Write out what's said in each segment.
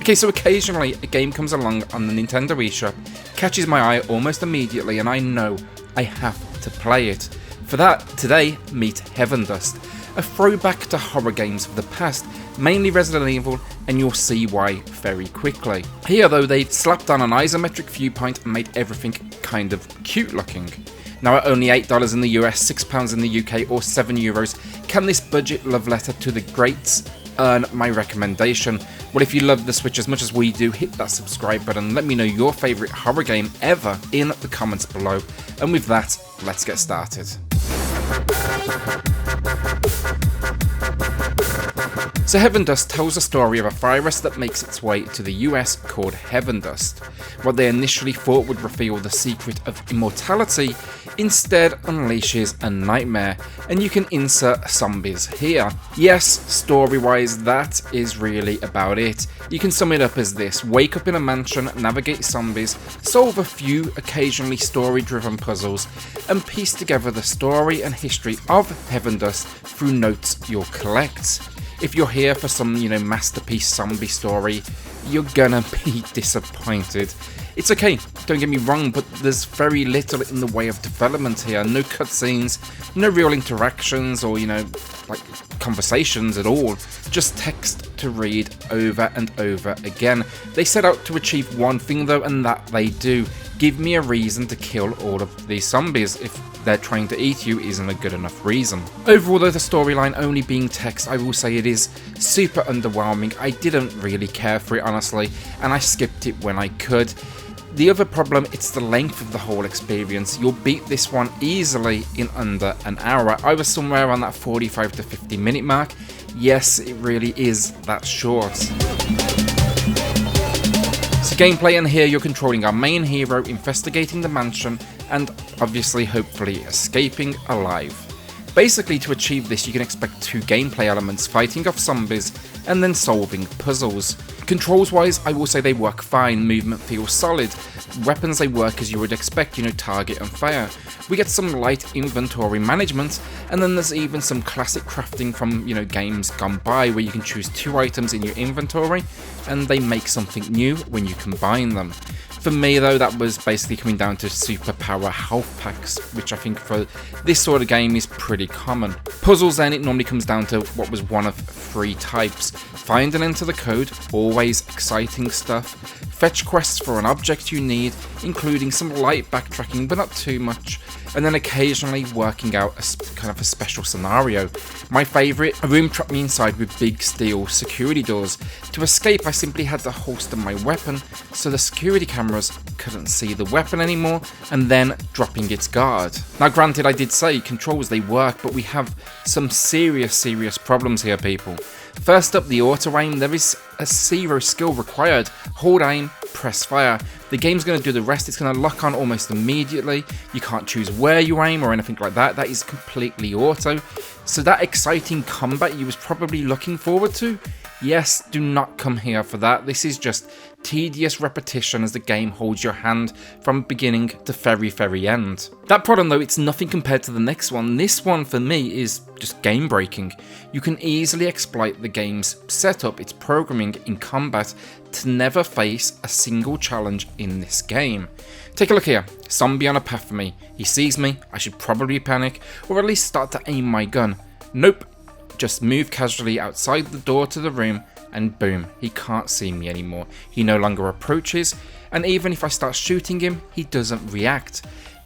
Okay, so occasionally a game comes along on the Nintendo eShop, catches my eye almost immediately, and I know I have to play it. For that, today, meet StarDust, a throwback to horror games of the past, mainly Resident Evil, and you'll see why very quickly. Here though, they've slapped on an isometric viewpoint and made everything kind of cute looking. Now at only $8 in the US, £6 in the UK, or €7, can this budget love letter to the greats earn my recommendation? Well, if you love the Switch as much as we do, hit that subscribe button and let me know your favourite horror game ever in the comments below. And with that, let's get started. So StarDust tells the story of a virus that makes its way to the US called StarDust. What they initially thought would reveal the secret of immortality instead unleashes a nightmare, and you can insert zombies here. Yes, story-wise, that is really about it. You can sum it up as this: wake up in a mansion, navigate zombies, solve a few occasionally story-driven puzzles, and piece together the story and history of StarDust through notes you'll collect. If you're here for some, masterpiece zombie story, you're gonna be disappointed. It's okay, don't get me wrong, but there's very little in the way of development here. No cutscenes, no real interactions or, conversations at all. Just text to read over and over again. They set out to achieve one thing though, and that they do. Give me a reason to kill all of these zombies. If they're trying to eat you isn't a good enough reason. Overall though, the storyline only being text, I will say it is super underwhelming. I didn't really care for it honestly, and I skipped it when I could. The other problem, it's the length of the whole experience. You'll beat this one easily in under an hour. I was somewhere around that 45 to 50 minute mark. Yes, it really is that short. So gameplay, and here you're controlling our main hero, investigating the mansion, and obviously hopefully escaping alive. Basically, to achieve this you can expect two gameplay elements: fighting off zombies and then solving puzzles. Controls wise, I will say they work fine, movement feels solid, weapons they work as you would expect, target and fire. We get some light inventory management, and then there's even some classic crafting from games gone by, where you can choose two items in your inventory and they make something new when you combine them. For me though, that was basically coming down to superpower health packs, which I think for this sort of game is pretty common. Puzzles then, it normally comes down to what was one of three types: find and enter the code, always exciting stuff; fetch quests for an object you need, including some light backtracking but not too much; and then occasionally working out a special scenario. My favourite, a room trapped me inside with big steel security doors. To escape I simply had to holster my weapon so the security cameras couldn't see the weapon anymore, and then dropping its guard. Now granted, I did say controls they work, but we have some serious problems here people. First up, the auto aim. There is a zero skill required. Hold aim, press fire. The game's going to do the rest. It's going to lock on almost immediately. You can't choose where you aim or anything like that. That is completely auto. So that exciting combat you was probably looking forward to, yes, do not come here for that. This is just tedious repetition as the game holds your hand from beginning to very end. That problem though, it's nothing compared to the next one. This one for me is just game breaking. You can easily exploit the game's setup, its programming in combat, to never face a single challenge in this game. Take a look here, zombie on a path for me. He sees me, I should probably panic, or at least start to aim my gun. Nope, just move casually outside the door to the room, and boom, he can't see me anymore. He no longer approaches, and even if I start shooting him, he doesn't react.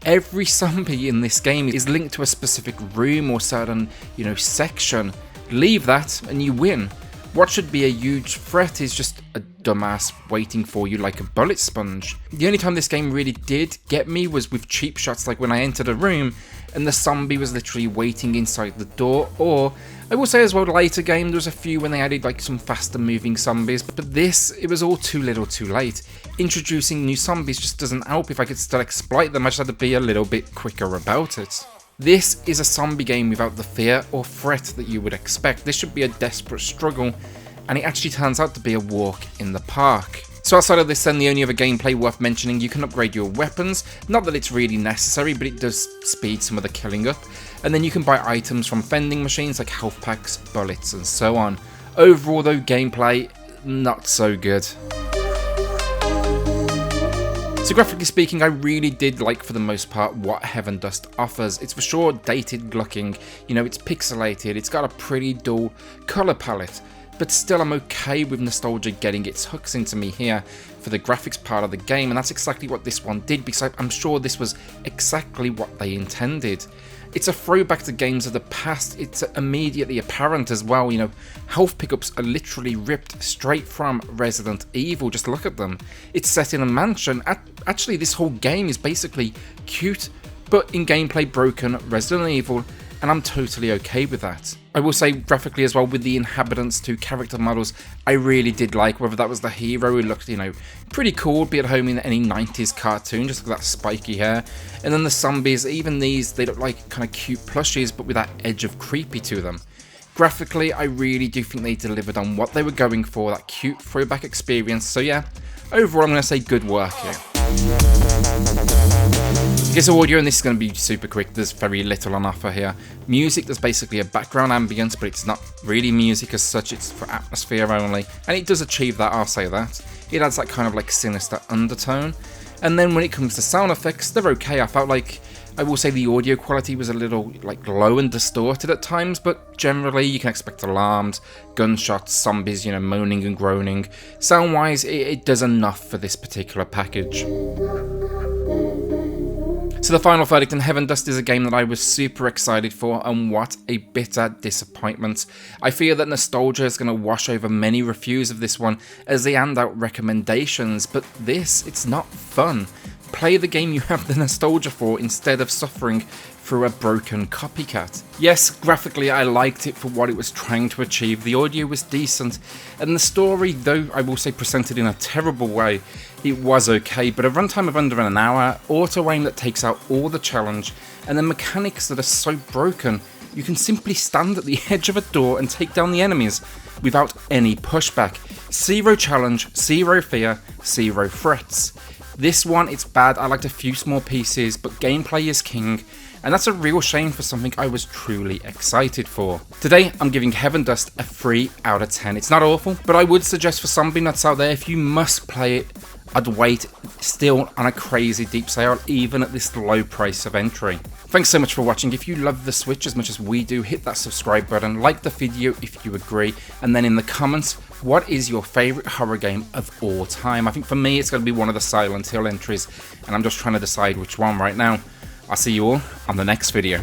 Every zombie in this game is linked to a specific room or certain, section. Leave that and you win. What should be a huge threat is just a dumbass waiting for you like a bullet sponge. The only time this game really did get me was with cheap shots, like when I entered a room and the zombie was literally waiting inside the door, or I will say as well, later game there was a few when they added like some faster moving zombies, but this, it was all too little too late. Introducing new zombies just doesn't help. If I could still exploit them, I just had to be a little bit quicker about it. This is a zombie game without the fear or threat that you would expect. This should be a desperate struggle, and it actually turns out to be a walk in the park. So outside of this then, the only other gameplay worth mentioning, you can upgrade your weapons. Not that it's really necessary, but it does speed some of the killing up. And then you can buy items from vending machines like health packs, bullets and so on. Overall though, gameplay, not so good. So graphically speaking, I really did like, for the most part, what StarDust offers. It's for sure dated looking, you know, it's pixelated, it's got a pretty dull colour palette, but still I'm okay with nostalgia getting its hooks into me here for the graphics part of the game, and that's exactly what this one did, because I'm sure this was exactly what they intended. It's a throwback to games of the past. It's immediately apparent as well, you know, health pickups are literally ripped straight from Resident Evil, just look at them. It's set in a mansion. Actually, this whole game is basically cute, but in gameplay broken Resident Evil, and I'm totally okay with that. I will say graphically as well, with the inhabitants to character models, I really did like, whether that was the hero who looked, you know, pretty cool, be at home in any 90s cartoon, just look at that spiky hair, and then the zombies, even these, they look like kind of cute plushies, but with that edge of creepy to them. Graphically, I really do think they delivered on what they were going for, that cute throwback experience, so yeah, overall I'm going to say good work here. Guess audio, and this is going to be super quick, there's very little on offer here. Music, there's basically a background ambience, but it's not really music as such, it's for atmosphere only, and it does achieve that, I'll say that. It adds that kind of like sinister undertone. And then when it comes to sound effects, they're okay. I felt like, I will say the audio quality was a little like low and distorted at times, but generally you can expect alarms, gunshots, zombies, you know, moaning and groaning. Sound wise, it does enough for this particular package. So the final verdict, and StarDust is a game that I was super excited for, and what a bitter disappointment. I fear that nostalgia is going to wash over many reviews of this one as they hand out recommendations, but this, it's not fun. Play the game you have the nostalgia for instead of suffering through a broken copycat. Yes, graphically I liked it for what it was trying to achieve, the audio was decent, and the story, though I will say presented in a terrible way, it was okay, but a runtime of under an hour, auto-aim that takes out all the challenge, and then mechanics that are so broken, you can simply stand at the edge of a door and take down the enemies without any pushback. Zero challenge, zero fear, zero threats. This one, it's bad, I liked a few small pieces, but gameplay is king, and that's a real shame for something I was truly excited for. Today, I'm giving StarDust a 3 out of 10. It's not awful, but I would suggest for somebody that's out there, if you must play it, I'd wait still on a crazy deep sale, even at this low price of entry. Thanks so much for watching. If you love the Switch as much as we do, hit that subscribe button, like the video if you agree, and then in the comments, what is your favourite horror game of all time? I think for me it's going to be one of the Silent Hill entries, and I'm just trying to decide which one right now. I'll see you all on the next video.